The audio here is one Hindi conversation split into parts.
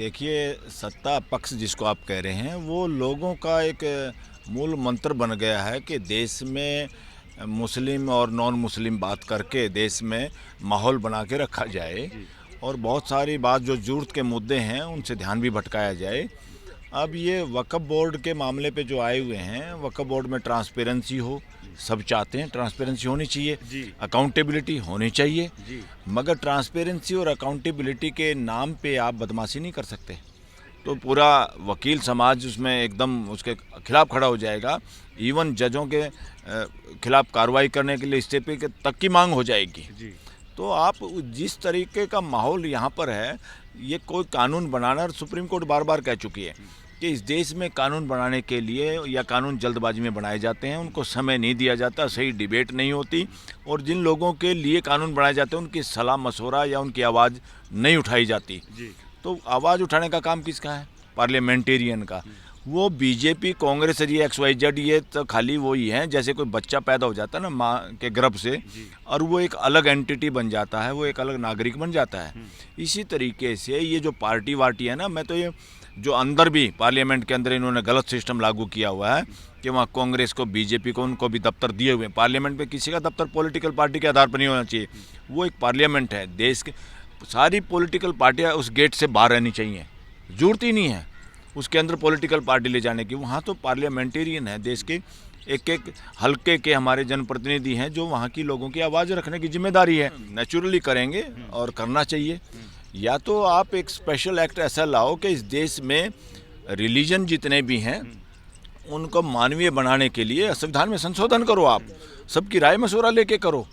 देखिए, सत्ता पक्ष जिसको आप कह रहे हैं वो लोगों का एक मूल मंत्र बन गया है कि देश में मुस्लिम और नॉन मुस्लिम बात करके देश में माहौल बना के रखा जाए और बहुत सारी बात जो ज़रूरत के मुद्दे हैं उनसे ध्यान भी भटकाया जाए। अब ये वक्फ बोर्ड के मामले पे जो आए हुए हैं, वक्फ बोर्ड में ट्रांसपेरेंसी हो, सब चाहते हैं ट्रांसपेरेंसी होनी चाहिए, अकाउंटेबिलिटी होनी चाहिए, मगर ट्रांसपेरेंसी और अकाउंटेबिलिटी के नाम पे आप बदमाशी नहीं कर सकते। तो पूरा वकील समाज उसमें एकदम उसके खिलाफ खड़ा हो जाएगा। इवन जजों के खिलाफ कार्रवाई करने के लिए इस्तीफे तक की मांग हो जाएगी। तो आप जिस तरीके का माहौल यहाँ पर है, ये कोई कानून बनाना, और सुप्रीम कोर्ट बार बार कह चुकी है कि इस देश में कानून बनाने के लिए या कानून जल्दबाजी में बनाए जाते हैं, उनको समय नहीं दिया जाता, सही डिबेट नहीं होती, और जिन लोगों के लिए कानून बनाए जाते हैं उनकी सलाह मशवरा या उनकी आवाज़ नहीं उठाई जाती। तो आवाज़ उठाने का काम किसका है? पार्लियामेंटेरियन का। वो बीजेपी, कांग्रेस, ये XYZ, ये तो खाली वही हैं, जैसे कोई बच्चा पैदा हो जाता है ना माँ के गर्भ से, और वो एक अलग एंटिटी बन जाता है, वो एक अलग नागरिक बन जाता है। इसी तरीके से ये जो पार्टी वार्टी है ना, मैं तो ये जो अंदर भी पार्लियामेंट के अंदर इन्होंने गलत सिस्टम लागू किया हुआ है कि वहाँ कांग्रेस को, बीजेपी को, उनको भी दफ्तर दिए हुए हैं। पार्लियामेंट में किसी का दफ्तर पॉलिटिकल पार्टी के आधार पर नहीं होना चाहिए। वो एक पार्लियामेंट है, देश के सारी पॉलिटिकल पार्टियाँ उस गेट से बाहर रहनी चाहिए। जरूरत ही नहीं है उसके अंदर पॉलिटिकल पार्टी ले जाने की। वहाँ तो पार्लियामेंटेरियन है, देश के एक एक हल्के के हमारे जनप्रतिनिधि हैं जो वहाँ की लोगों की आवाज़ रखने की जिम्मेदारी है। नेचुरली करेंगे और करना चाहिए। या तो आप एक स्पेशल एक्ट ऐसा लाओ कि इस देश में रिलीजन जितने भी हैं उनको मानवीय बनाने के लिए संविधान में संशोधन करो। आप सबकी राय मशवरा लेके करो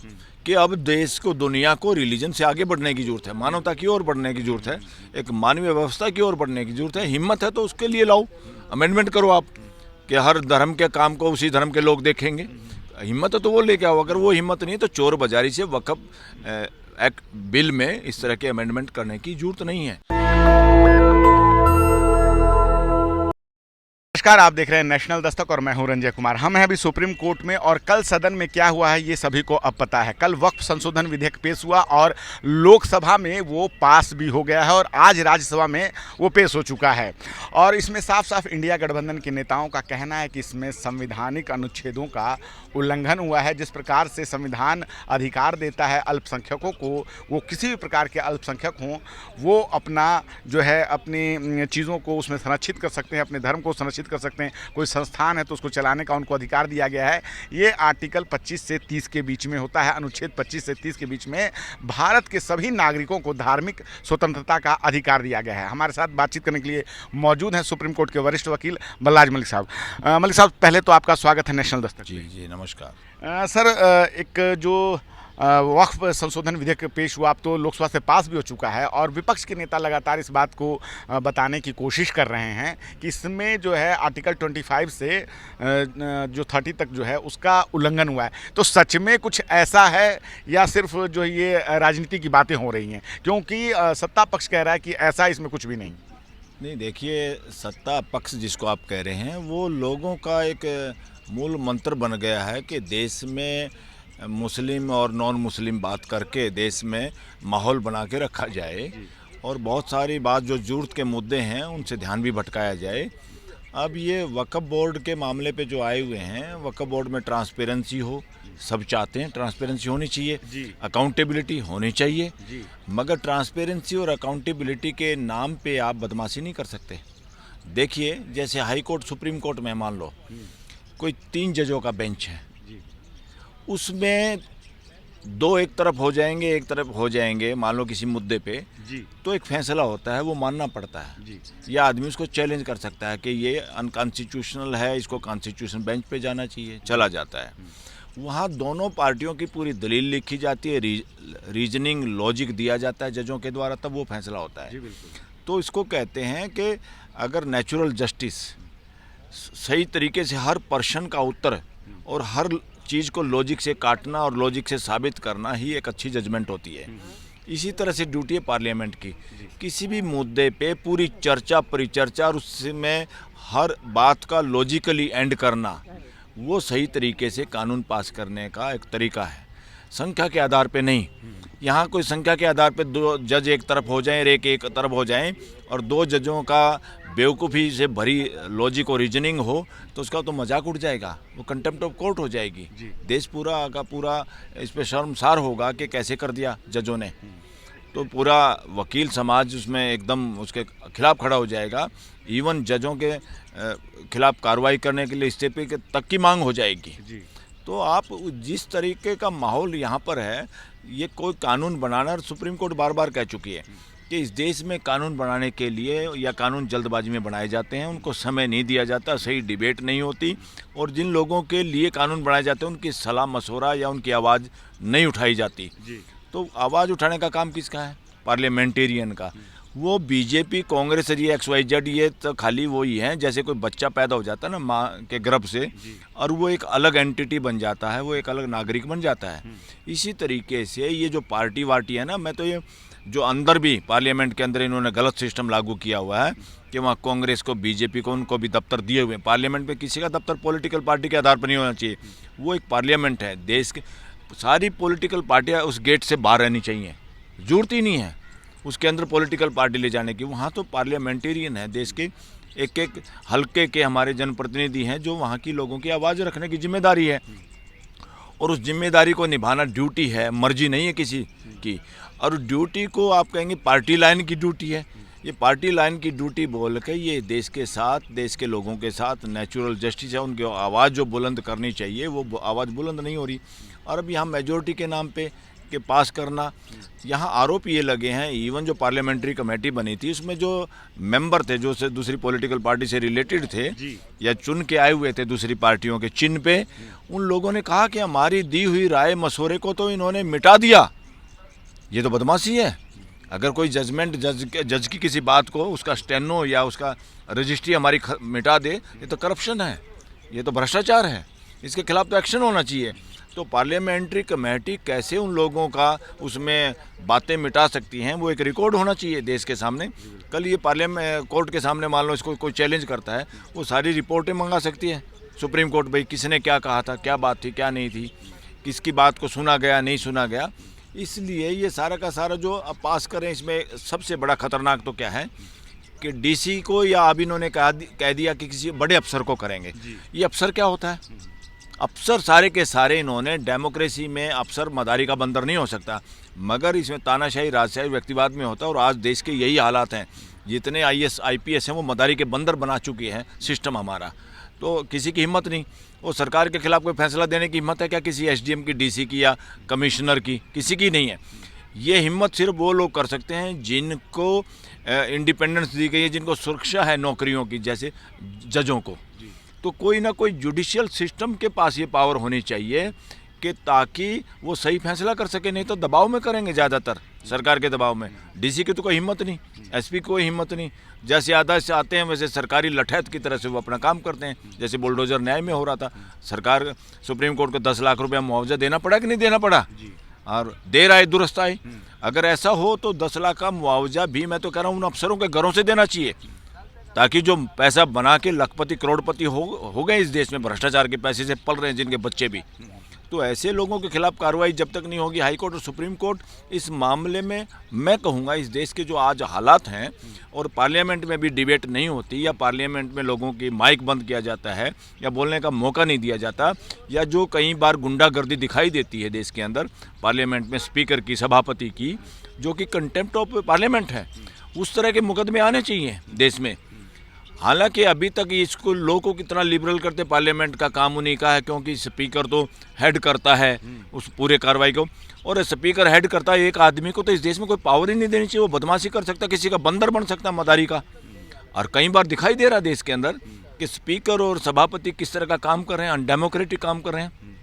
कि अब देश को, दुनिया को रिलीजन से आगे बढ़ने की ज़रूरत है, मानवता की ओर बढ़ने की ज़रूरत है, एक मानवीय व्यवस्था की ओर बढ़ने की ज़रूरत है। हिम्मत है तो उसके लिए लाओ, अमेंडमेंट करो आप कि हर धर्म के काम को उसी धर्म के लोग देखेंगे। हिम्मत है तो वो लेके आओ। अगर वो हिम्मत नहीं तो चोर बाजारी से वक्फ एक्ट बिल में इस तरह के अमेंडमेंट करने की ज़रूरत नहीं है। नमस्कार, आप देख रहे हैं नेशनल दस्तक और मैं हूं रंजय कुमार। हम हैं अभी सुप्रीम कोर्ट में और कल सदन में क्या हुआ है ये सभी को अब पता है। कल वक्फ संशोधन विधेयक पेश हुआ और लोकसभा में वो पास भी हो गया है और आज राज्यसभा में वो पेश हो चुका है। और इसमें साफ साफ इंडिया गठबंधन के नेताओं का कहना है कि इसमें संवैधानिक अनुच्छेदों का उल्लंघन हुआ है। जिस प्रकार से संविधान अधिकार देता है अल्पसंख्यकों को, वो किसी भी प्रकार के अल्पसंख्यक हों, वो अपना जो है अपनी चीज़ों को उसमें संरक्षित कर सकते हैं, अपने धर्म को संरक्षित कर सकते हैं। कोई संस्थान है तो उसको चलाने का उनको अधिकार दिया गया है। ये आर्टिकल 25 से 30 के बीच में होता है। अनुच्छेद 25 से 30 के बीच में भारत के सभी नागरिकों को धार्मिक स्वतंत्रता का अधिकार दिया गया है। हमारे साथ बातचीत करने के लिए मौजूद हैं सुप्रीम कोर्ट के वरिष्ठ वकील बलराज मलिक साहब। मलिक साहब, पहले तो आपका स्वागत है नेशनल दस्तक। जी नमस्कार। सर, एक जो वक्फ संशोधन विधेयक पेश हुआ, अब तो लोकसभा से पास भी हो चुका है और विपक्ष के नेता लगातार इस बात को बताने की कोशिश कर रहे हैं कि इसमें जो है आर्टिकल 25 से जो 30 तक जो है उसका उल्लंघन हुआ है। तो सच में कुछ ऐसा है या सिर्फ जो ये राजनीति की बातें हो रही हैं? क्योंकि सत्ता पक्ष कह रहा है कि ऐसा इसमें कुछ भी नहीं। देखिए, सत्ता पक्ष जिसको आप कह रहे हैं वो लोगों का एक मूल मंत्र बन गया है कि देश में मुस्लिम और नॉन मुस्लिम बात करके देश में माहौल बना के रखा जाए और बहुत सारी बात जो ज़रूरत के मुद्दे हैं उनसे ध्यान भी भटकाया जाए। अब ये वक्फ बोर्ड के मामले पे जो आए हुए हैं, वक्फ बोर्ड में ट्रांसपेरेंसी हो, सब चाहते हैं ट्रांसपेरेंसी होनी चाहिए, अकाउंटेबिलिटी होनी चाहिए, मगर ट्रांसपेरेंसी और अकाउंटेबिलिटी के नाम पे आप बदमाशी नहीं कर सकते। देखिए, जैसे हाई कोर्ट, सुप्रीम कोर्ट में मान लो कोई 3 जजों का बेंच है, उसमें 2 एक तरफ हो जाएंगे, एक तरफ हो जाएंगे, मान लो किसी मुद्दे पे, तो एक फैसला होता है, वो मानना पड़ता है। या आदमी उसको चैलेंज कर सकता है कि ये अनकॉन्स्टिट्यूशनल है, इसको कॉन्स्टिट्यूशन बेंच पे जाना चाहिए, चला जाता है। वहाँ दोनों पार्टियों की पूरी दलील लिखी जाती है, रीजनिंग लॉजिक दिया जाता है जजों के द्वारा, तब वो फैसला होता है। तो इसको कहते हैं कि अगर नेचुरल जस्टिस, सही तरीके से हर पर्सन का उत्तर और हर चीज़ को लॉजिक से काटना और लॉजिक से साबित करना ही एक अच्छी जजमेंट होती है। इसी तरह से ड्यूटी है पार्लियामेंट की, किसी भी मुद्दे पे पूरी चर्चा, परिचर्चा और उसमें हर बात का लॉजिकली एंड करना, वो सही तरीके से कानून पास करने का एक तरीका है। संख्या के आधार पे नहीं। यहाँ कोई संख्या के आधार पे दो जज एक तरफ हो जाएं, एक तरफ हो जाएं और दो जजों का बेवकूफ़ी से भरी लॉजिक और रीजनिंग हो तो उसका तो मजाक उड़ जाएगा, वो कंटेम्प्ट ऑफ कोर्ट हो जाएगी। देश पूरा का पूरा इस पर शर्मसार होगा कि कैसे कर दिया जजों ने। तो पूरा वकील समाज उसमें एकदम उसके खिलाफ खड़ा हो जाएगा। इवन जजों के खिलाफ कार्रवाई करने के लिए इस्तीफे तक की मांग हो जाएगी। तो आप जिस तरीके का माहौल यहाँ पर है, ये कोई कानून बनाना, और सुप्रीम कोर्ट बार बार कह चुकी है कि इस देश में कानून बनाने के लिए या कानून जल्दबाजी में बनाए जाते हैं, उनको समय नहीं दिया जाता, सही डिबेट नहीं होती, और जिन लोगों के लिए कानून बनाए जाते हैं उनकी सलाह मशवरा या उनकी आवाज़ नहीं उठाई जाती। तो आवाज़ उठाने का काम किसका है? पार्लियामेंटेरियन का। वो बीजेपी, कांग्रेस और ये XYZ ये तो खाली वही हैं, जैसे कोई बच्चा पैदा हो जाता है ना माँ के गर्भ से, और वो एक अलग एंटिटी बन जाता है, वो एक अलग नागरिक बन जाता है। इसी तरीके से ये जो पार्टी वार्टी है ना, मैं तो ये जो अंदर भी पार्लियामेंट के अंदर इन्होंने गलत सिस्टम लागू किया हुआ है कि वहाँ कांग्रेस को, बीजेपी को, उनको भी दफ्तर दिए हुए हैं। पार्लियामेंट में किसी का दफ्तर पॉलिटिकल पार्टी के आधार पर नहीं होना चाहिए। वो एक पार्लियामेंट है, देश के सारी पॉलिटिकल पार्टियाँ उस गेट से बाहर रहनी चाहिए। जरूरत ही नहीं है उसके अंदर पॉलिटिकल पार्टी ले जाने की। वहाँ तो पार्लियामेंटेरियन है, देश के एक एक हल्के के हमारे जनप्रतिनिधि हैं जो वहाँ की लोगों की आवाज़ रखने की जिम्मेदारी है, और उस जिम्मेदारी को निभाना ड्यूटी है, मर्जी नहीं है किसी की। और ड्यूटी को आप कहेंगे पार्टी लाइन की ड्यूटी है, ये पार्टी लाइन की ड्यूटी बोल के ये देश के साथ, देश के लोगों के साथ नेचुरल जस्टिस है, उनकी आवाज़ जो बुलंद करनी चाहिए वो आवाज़ बुलंद नहीं हो रही। और अब यहाँ मेजोरिटी के नाम पे के पास करना, यहाँ आरोप ये लगे हैं। इवन जो पार्लियामेंट्री कमेटी बनी थी उसमें जो मेंबर थे जो से दूसरी पॉलिटिकल पार्टी से रिलेटेड थे या चुन के आए हुए थे दूसरी पार्टियों के चिन्ह पे, उन लोगों ने कहा कि हमारी दी हुई राय मशवरे को तो इन्होंने मिटा दिया। ये तो बदमाशी है। अगर कोई जजमेंट जज की किसी बात को उसका स्टेनो या उसका रजिस्ट्री हमारी मिटा दे, ये तो करप्शन है, ये तो भ्रष्टाचार है, इसके खिलाफ तो एक्शन होना चाहिए। तो पार्लियामेंट्री कमेटी कैसे उन लोगों का उसमें बातें मिटा सकती हैं, वो एक रिकॉर्ड होना चाहिए देश के सामने। कल ये पार्लियामेंट कोर्ट के सामने मान लो इसको कोई चैलेंज करता है, वो सारी रिपोर्टें मंगा सकती है सुप्रीम कोर्ट, भाई किसने क्या कहा था, क्या बात थी, क्या नहीं थी, किसकी बात को सुना गया, नहीं सुना गया। इसलिए ये सारा का सारा जो अब पास करें, इसमें सबसे बड़ा खतरनाक तो क्या है कि डीसी को, या अब इन्होंने कह दिया कि किसी बड़े अफसर को करेंगे। ये अफसर क्या होता है? अफसर सारे के सारे इन्होंने, डेमोक्रेसी में अफसर मदारी का बंदर नहीं हो सकता, मगर इसमें तानाशाही, राजशाही, व्यक्तिवाद में होता है। और आज देश के यही हालात हैं, जितने IAS IPS हैं वो मदारी के बंदर बना चुके हैं सिस्टम हमारा। तो किसी की हिम्मत नहीं, वो सरकार के खिलाफ कोई फैसला देने की हिम्मत है क्या किसी SDM की, DC की या कमिश्नर की? किसी की नहीं है। ये हिम्मत सिर्फ वो लोग कर सकते हैं जिनको इंडिपेंडेंस दी गई है, जिनको सुरक्षा है नौकरियों की, जैसे जजों को। तो कोई ना कोई जुडिशियल सिस्टम के पास ये पावर होनी चाहिए कि ताकि वो सही फैसला कर सके, नहीं तो दबाव में करेंगे ज़्यादातर, सरकार के दबाव में। DC की तो कोई हिम्मत नहीं, SP की कोई हिम्मत नहीं, जैसे आदेश से आते हैं वैसे सरकारी लठैत की तरह से वो अपना काम करते हैं। जैसे बुलडोजर न्याय में हो रहा था, सरकार सुप्रीम कोर्ट को 10 लाख रुपया मुआवजा देना पड़ा कि नहीं देना पड़ा, और देर आए दुरुस्त आए। अगर ऐसा हो तो 10 लाख का मुआवजा भी मैं तो कह रहा हूँ उन अफसरों के घरों से देना चाहिए, ताकि जो पैसा बना के लखपति करोड़पति हो गए इस देश में, भ्रष्टाचार के पैसे से पल रहे हैं जिनके बच्चे भी। तो ऐसे लोगों के खिलाफ कार्रवाई जब तक नहीं होगी, हाई कोर्ट और सुप्रीम कोर्ट इस मामले में, मैं कहूँगा इस देश के जो आज हालात हैं, और पार्लियामेंट में भी डिबेट नहीं होती, या पार्लियामेंट में लोगों की माइक बंद किया जाता है, या बोलने का मौका नहीं दिया जाता, या जो कई बार गुंडागर्दी दिखाई देती है देश के अंदर पार्लियामेंट में स्पीकर की, सभापति की, जो कि कंटेम्प्ट ऑफ पार्लियामेंट है, उस तरह के मुकदमे आने चाहिए देश में। हालांकि अभी तक इसको लोगों को कितना लिबरल करते, पार्लियामेंट का काम उन्हीं का है, क्योंकि स्पीकर तो हेड करता है उस पूरे कार्रवाई को, और स्पीकर हेड करता है एक आदमी को, तो इस देश में कोई पावर ही नहीं देनी चाहिए। वो बदमाशी कर सकता, किसी का बंदर बन सकता, मदारी का। और कई बार दिखाई दे रहा देश के अंदर कि स्पीकर और सभापति किस तरह का काम कर रहे हैं, अनडेमोक्रेटिक काम कर रहे हैं।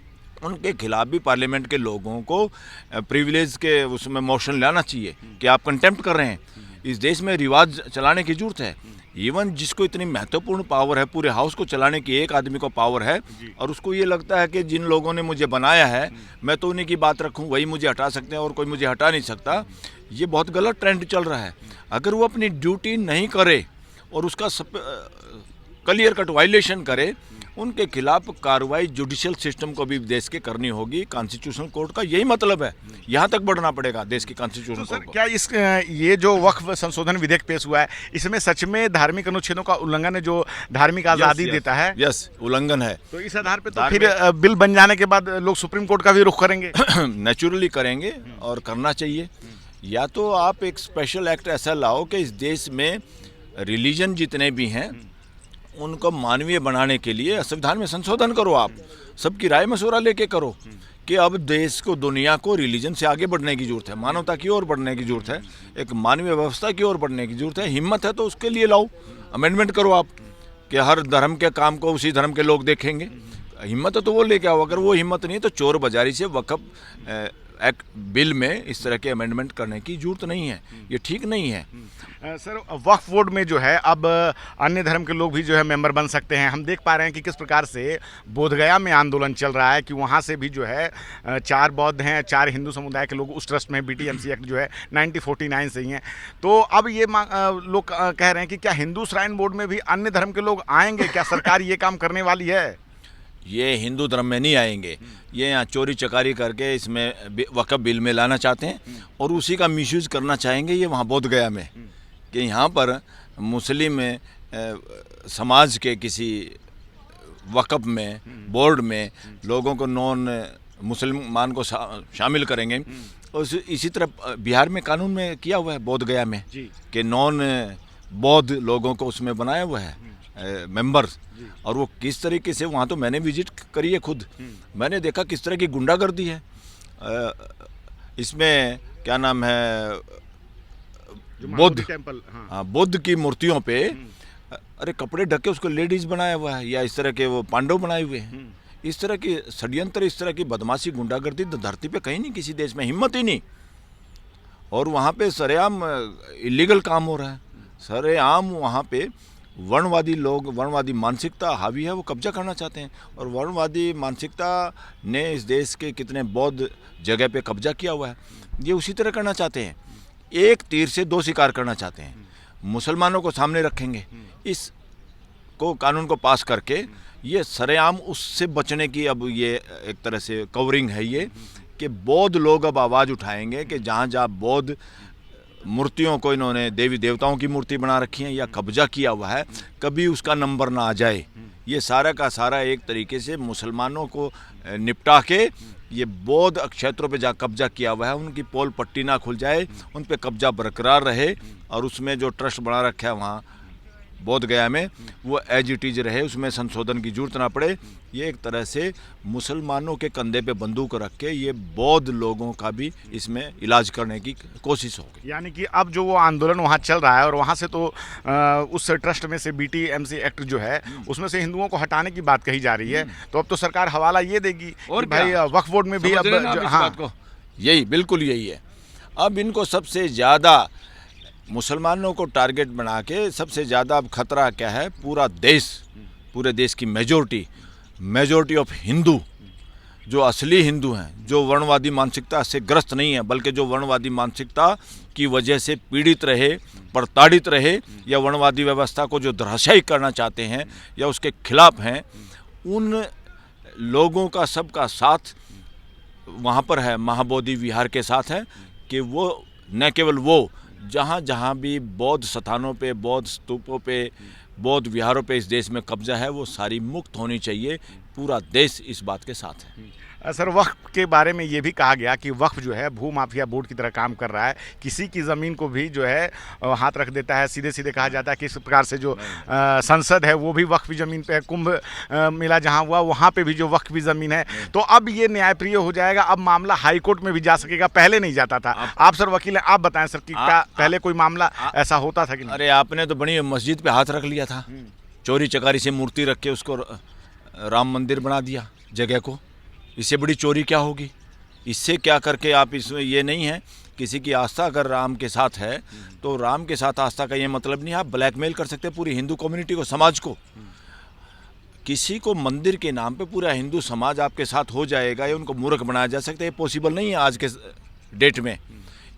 उनके खिलाफ भी पार्लियामेंट के लोगों को प्रिविलेज के उसमें मोशन लाना चाहिए कि आप कंटेम्प्ट कर रहे हैं। इस देश में रिवाज चलाने की जरूरत है। इवन जिसको इतनी महत्वपूर्ण पावर है, पूरे हाउस को चलाने की एक आदमी को पावर है, और उसको ये लगता है कि जिन लोगों ने मुझे बनाया है मैं तो उन्हीं की बात रखूं, वही मुझे हटा सकते हैं और कोई मुझे हटा नहीं सकता। ये बहुत गलत ट्रेंड चल रहा है। अगर वो अपनी ड्यूटी नहीं करे और उसका क्लियर कट वायलेशन करे उनके खिलाफ कार्रवाई जुडिशियल सिस्टम को भी देश के करनी होगी। कॉन्स्टिट्यूशनल कोर्ट का यही मतलब है, यहाँ तक बढ़ना पड़ेगा देश की कॉन्स्टिट्यूशनल तो सर कोर्ट को। क्या इस ये जो वक्फ संशोधन विधेयक पेश हुआ है इसमें सच में धार्मिक अनुच्छेदों का उल्लंघन है जो धार्मिक आज़ादी देता है? यस, उल्लंघन है। तो इस आधार पे तो फिर बिल बन जाने के बाद लोग सुप्रीम कोर्ट का भी रुख करेंगे? नेचुरली करेंगे और करना चाहिए। या तो आप एक स्पेशल एक्ट ऐसा लाओ कि इस देश में रिलीजन जितने भी हैं उनको मानवीय बनाने के लिए संविधान में संशोधन करो। आप सबकी राय मशवरा लेके करो कि अब देश को, दुनिया को रिलीजन से आगे बढ़ने की जरूरत है, मानवता की ओर बढ़ने की जरूरत है, एक मानवीय व्यवस्था की ओर बढ़ने की जरूरत है। हिम्मत है तो उसके लिए लाओ, अमेंडमेंट करो आप कि हर धर्म के काम को उसी धर्म के लोग देखेंगे। हिम्मत है तो वो लेके आओ। अगर वो हिम्मत नहीं तो चोर बाजारी से वक्फ एक्ट बिल में इस तरह के अमेंडमेंट करने की जरूरत नहीं है, ये ठीक नहीं है। सर वक्फ बोर्ड में जो है अब अन्य धर्म के लोग भी जो है मेंबर बन सकते हैं। हम देख पा रहे हैं कि किस प्रकार से बोधगया में आंदोलन चल रहा है कि वहाँ से भी जो है 4 बौद्ध हैं, 4 हिंदू समुदाय के लोग उस ट्रस्ट में BTMC एक्ट जो है 1949 से ही हैं। तो अब ये लोग कह रहे हैं कि क्या हिंदू श्राइन बोर्ड में भी अन्य धर्म के लोग आएंगे? क्या सरकार ये काम करने वाली है? ये हिंदू धर्म में नहीं आएंगे, ये यहाँ चोरी चकारी करके इसमें वक्फ बिल में लाना चाहते हैं और उसी का मिसयूज करना चाहेंगे ये वहाँ बोधगया में, कि यहाँ पर मुस्लिम समाज के किसी वक्फ में, बोर्ड में लोगों को नॉन मुसलमान को शामिल करेंगे। और इसी तरह बिहार में कानून में किया हुआ है बोधगया में कि नॉन बौद्ध लोगों को उसमें बनाया हुआ है मेंबर्स। और वो किस तरीके से, वहाँ तो मैंने विजिट करी है खुद, मैंने देखा किस तरह की गुंडागर्दी है। इसमें क्या नाम है, बुद्ध, हाँ, बुद्ध की मूर्तियों पे अरे कपड़े ढके उसको लेडीज बनाया हुआ है, या इस तरह के वो पांडव बनाए हुए हैं। इस तरह की षड्यंत्र, इस तरह की बदमाशी, गुंडागर्दी तो धरती पे कहीं नहीं, किसी देश में हिम्मत ही नहीं। और वहाँ पे सरेआम इलीगल काम हो रहा है, सरेआम वहाँ पे वर्णवादी लोग, वर्णवादी मानसिकता हावी है, वो कब्जा करना चाहते हैं। और वर्णवादी मानसिकता ने इस देश के कितने बौद्ध जगह पे कब्जा किया हुआ है, ये उसी तरह करना चाहते हैं। एक तीर से 2 शिकार करना चाहते हैं। मुसलमानों को सामने रखेंगे, इस को कानून को पास करके ये सरेआम उससे बचने की अब ये एक तरह से कवरिंग है ये, कि बौद्ध लोग अब आवाज़ उठाएंगे कि जहाँ जहाँ बौद्ध मूर्तियों को इन्होंने देवी देवताओं की मूर्ति बना रखी है या कब्जा किया हुआ है, कभी उसका नंबर ना आ जाए। ये सारा का सारा एक तरीके से मुसलमानों को निपटा के ये बौद्ध क्षेत्रों पे जहाँ कब्जा किया हुआ है उनकी पोल पट्टी ना खुल जाए, उन पे कब्जा बरकरार रहे और उसमें जो ट्रस्ट बना रखा है वहाँ बोधगया में वो एज इट इज रहे, उसमें संशोधन की जरूरत ना पड़े। ये एक तरह से मुसलमानों के कंधे पे बंदूक रख के ये बौद्ध लोगों का भी इसमें इलाज करने की कोशिश होगी। यानी कि अब जो वो आंदोलन वहाँ चल रहा है और वहाँ से तो उस ट्रस्ट में से BTMC एक्ट जो है उसमें से हिंदुओं को हटाने की बात कही जा रही है, तो अब तो सरकार हवाला ये देगी और भाई वक्फ बोर्ड में भी अब हाँ यही बिल्कुल यही है। अब इनको सबसे ज़्यादा मुसलमानों को टारगेट बना के सबसे ज़्यादा अब खतरा क्या है, पूरा देश, पूरे देश की मेजॉरिटी ऑफ हिंदू, जो असली हिंदू हैं, जो वर्णवादी मानसिकता से ग्रस्त नहीं है बल्कि जो वर्णवादी मानसिकता की वजह से पीड़ित रहे, प्रताड़ित रहे, या वर्णवादी व्यवस्था को जो धराशायी करना चाहते हैं या उसके खिलाफ हैं, उन लोगों का सबका साथ वहाँ पर है, महाबोधि विहार के साथ है कि वो न केवल वो, जहाँ जहाँ भी बौद्ध स्थानों पे, बौद्ध स्तूपों पे, बौद्ध विहारों पे इस देश में कब्जा है वो सारी मुक्त होनी चाहिए। पूरा देश इस बात के साथ है। सर वक्फ के बारे में ये भी कहा गया कि वक्फ जो है भू माफिया बोर्ड की तरह काम कर रहा है, किसी की ज़मीन को भी जो है हाथ रख देता है। सीधे सीधे कहा जाता है कि इस प्रकार से जो संसद है वो भी वक्फी ज़मीन पे है, कुंभ मेला जहाँ हुआ वहाँ पे भी जो वक्फी ज़मीन है, तो अब ये न्यायप्रिय हो जाएगा, अब मामला हाई कोर्ट में भी जा सकेगा, पहले नहीं जाता था। आप सर वकील हैं, आप बताएं सर कि क्या पहले कोई मामला ऐसा होता था कि नहीं? अरे आपने तो बड़ी मस्जिद पे हाथ रख लिया था, चोरी चकारी से मूर्ति रख के उसको राम मंदिर बना दिया जगह को, इससे बड़ी चोरी क्या होगी? इससे क्या करके आप इसमें ये नहीं है, किसी की आस्था अगर राम के साथ है तो राम के साथ आस्था का ये मतलब नहीं है आप ब्लैकमेल कर सकते पूरी हिंदू कम्युनिटी को, समाज को। किसी को मंदिर के नाम पे पूरा हिंदू समाज आपके साथ हो जाएगा या उनको मूर्ख बनाया जा सकता है, ये पॉसिबल नहीं है आज के डेट में।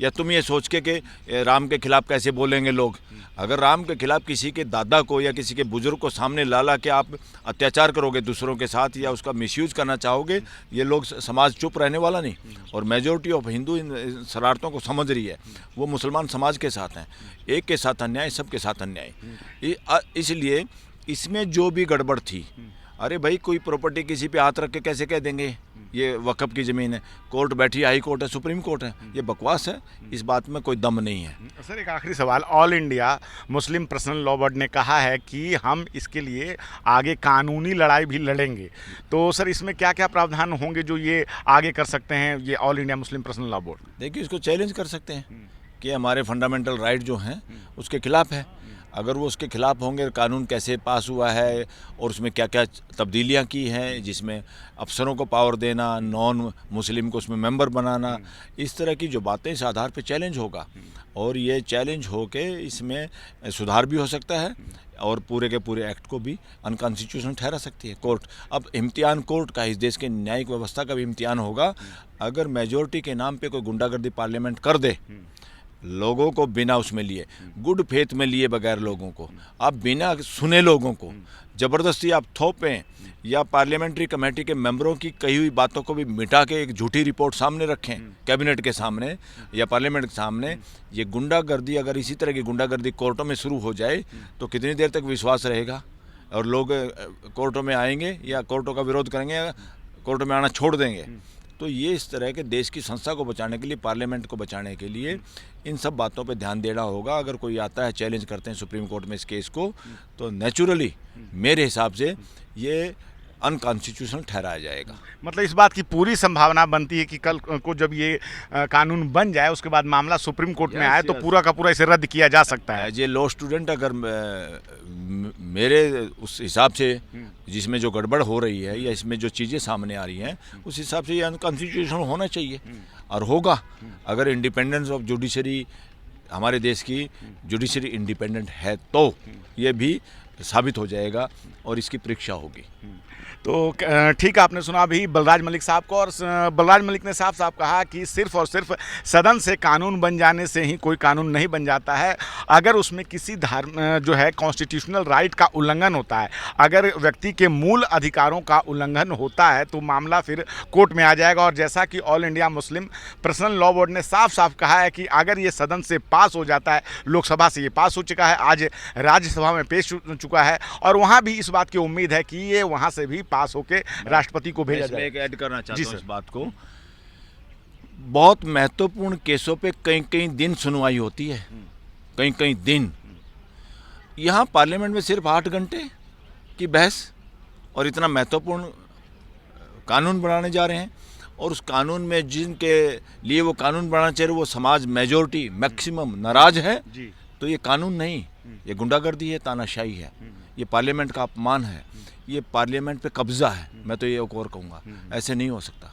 या तुम ये सोच के कि राम के खिलाफ कैसे बोलेंगे लोग। अगर राम के खिलाफ किसी के दादा को या किसी के बुजुर्ग को सामने ला के आप अत्याचार करोगे दूसरों के साथ या उसका मिसयूज करना चाहोगे, ये लोग समाज चुप रहने वाला नहीं। और मेजॉरिटी ऑफ हिंदू इन शरारतों को समझ रही है। वो मुसलमान समाज के साथ हैं, एक के साथ अन्याय, सबके साथ अन्याय। इसलिए इसमें जो भी गड़बड़ थी, अरे भाई कोई प्रॉपर्टी किसी पे हाथ रख के कैसे कह देंगे ये वक़्फ़ की ज़मीन है, कोर्ट बैठी, हाई कोर्ट है, सुप्रीम कोर्ट है, ये बकवास है। इस बात में कोई दम नहीं है। सर एक आखिरी सवाल, all India Muslim personal law board ने कहा है कि हम इसके लिए आगे कानूनी लड़ाई भी लड़ेंगे, तो सर इसमें क्या क्या प्रावधान होंगे जो ये आगे कर सकते हैं ये all India Muslim personal law board? देखिए, इसको चैलेंज कर सकते हैं कि हमारे फंडामेंटल राइट जो हैं उसके खिलाफ है। अगर वो उसके खिलाफ होंगे, कानून कैसे पास हुआ है और उसमें क्या क्या तब्दीलियां की हैं, जिसमें अफसरों को पावर देना, नॉन मुस्लिम को उसमें मेंबर बनाना, इस तरह की जो बातें इस आधार पे चैलेंज होगा। और ये चैलेंज हो के इसमें सुधार भी हो सकता है और पूरे के पूरे एक्ट को भी अनकॉन्स्टिट्यूशनल ठहरा सकती है कोर्ट। अब इम्तिहान कोर्ट का, इस देश के न्यायिक व्यवस्था का भी इम्तिहान होगा। अगर मेजॉरिटी के नाम पे कोई गुंडागर्दी पार्लियामेंट कर दे, लोगों को बिना उसमें लिए, गुड फेथ में लिए बगैर लोगों को, आप बिना सुने लोगों को ज़बरदस्ती आप थोपें या पार्लियामेंट्री कमेटी के मेंबरों की कही हुई बातों को भी मिटा के एक झूठी रिपोर्ट सामने रखें कैबिनेट के सामने या पार्लियामेंट के सामने, ये गुंडागर्दी, अगर इसी तरह की गुंडागर्दी कोर्टों में शुरू हो जाए तो कितनी देर तक विश्वास रहेगा और लोग कोर्टों में आएंगे या कोर्टों का विरोध करेंगे या कोर्टों में आना छोड़ देंगे। तो ये इस तरह के देश की संस्था को बचाने के लिए, पार्लियामेंट को बचाने के लिए इन सब बातों पे ध्यान देना होगा। अगर कोई आता है, चैलेंज करते हैं सुप्रीम कोर्ट में इस केस को, तो नेचुरली मेरे हिसाब से ये अनकॉन्स्टिट्यूशनल ठहराया जाएगा। मतलब इस बात की पूरी संभावना बनती है कि कल को जब ये कानून बन जाए उसके बाद मामला सुप्रीम कोर्ट में आए तो पूरा का पूरा इसे रद्द किया जा सकता है। एज ए लॉ स्टूडेंट, अगर मेरे उस हिसाब से जिसमें जो गड़बड़ हो रही है या इसमें जो चीज़ें सामने आ रही हैं, उस हिसाब से ये अनकॉन्स्टिट्यूशनल होना चाहिए और होगा। अगर इंडिपेंडेंस ऑफ जुडिशरी, हमारे देश की जुडिशरी इंडिपेंडेंट है तो ये भी साबित हो जाएगा और इसकी परीक्षा होगी। तो ठीक है, आपने सुना अभी बलराज मलिक साहब को, और बलराज मलिक ने साफ साफ कहा कि सिर्फ और सिर्फ सदन से कानून बन जाने से ही कोई कानून नहीं बन जाता है। अगर उसमें किसी जो है कॉन्स्टिट्यूशनल राइट का उल्लंघन होता है, अगर व्यक्ति के मूल अधिकारों का उल्लंघन होता है तो मामला फिर कोर्ट में आ जाएगा। और जैसा कि all India Muslim personal law board ने साफ साफ कहा है कि अगर ये सदन से पास हो जाता है, लोकसभा से ये पास हो चुका है, आज राज्यसभा में पेश चुका है और वहाँ भी इस बात की उम्मीद है कि ये वहाँ से भी पास होकर राष्ट्रपति को भेजा जाए। एक ऐड करना चाहता हूं इस बात को, बहुत महत्वपूर्ण केसों पे कई कई दिन सुनवाई होती है, कई कई दिन। यहाँ पार्लियामेंट में सिर्फ 8 घंटे की बहस और इतना महत्वपूर्ण कानून बनाने जा रहे हैं, और उस कानून में जिनके लिए वो कानून बनाना चाहिए वो समाज मेजॉरिटी मैक्सिमम नाराज है, तो ये कानून नहीं, ये गुंडागर्दी है, तानाशाही है, ये पार्लियामेंट का अपमान है, ये पार्लियामेंट पे कब्जा है। मैं तो ये एक और कहूँगा, ऐसे नहीं हो सकता।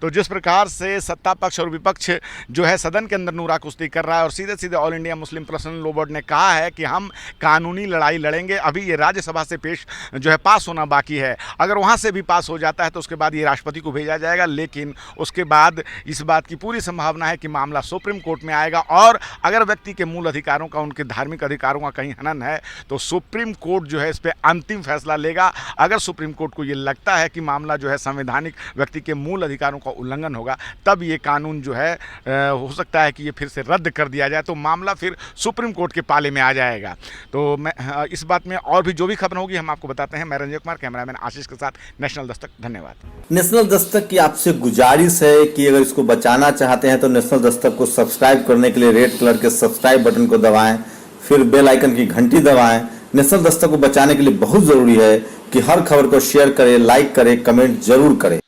तो जिस प्रकार से सत्ता पक्ष और विपक्ष जो है सदन के अंदर नूरा कुश्ती कर रहा है और सीधे सीधे all India Muslim personal law board ने कहा है कि हम कानूनी लड़ाई लड़ेंगे। अभी ये राज्यसभा से पेश जो है पास होना बाकी है, अगर वहाँ से भी पास हो जाता है तो उसके बाद ये राष्ट्रपति को भेजा जाएगा, लेकिन उसके बाद इस बात की पूरी संभावना है कि मामला सुप्रीम कोर्ट में आएगा। और अगर व्यक्ति के मूल अधिकारों का, उनके धार्मिक अधिकारों का कहीं हनन है तो सुप्रीम कोर्ट जो है इस पर अंतिम फैसला लेगा। अगर सुप्रीम कोर्ट को ये लगता है कि मामला जो है संवैधानिक व्यक्ति के मूल अधिकारों का उल्लंघन होगा, तब ये कानून जो है हो सकता है कि ये फिर से रद्द कर दिया जाए, तो मामला फिर सुप्रीम कोर्ट के पाले में आ जाएगा। तो मैं इस बात में और भी जो भी खबर होगी हम आपको बताते हैं। मैं रंजय कुमार, कैमरामैन आशीष के साथ, नेशनल दस्तक। धन्यवाद। नेशनल दस्तक की आपसे गुजारिश है कि अगर इसको बचाना चाहते हैं तो नेशनल दस्तक को सब्सक्राइब करने के लिए रेड कलर के सब्सक्राइब बटन को दबाएं, फिर बेल आइकन की घंटी दबाएं। नेशनल दस्तक को बचाने के लिए बहुत जरूरी है कि हर खबर को शेयर करें, लाइक करें, कमेंट जरूर करें।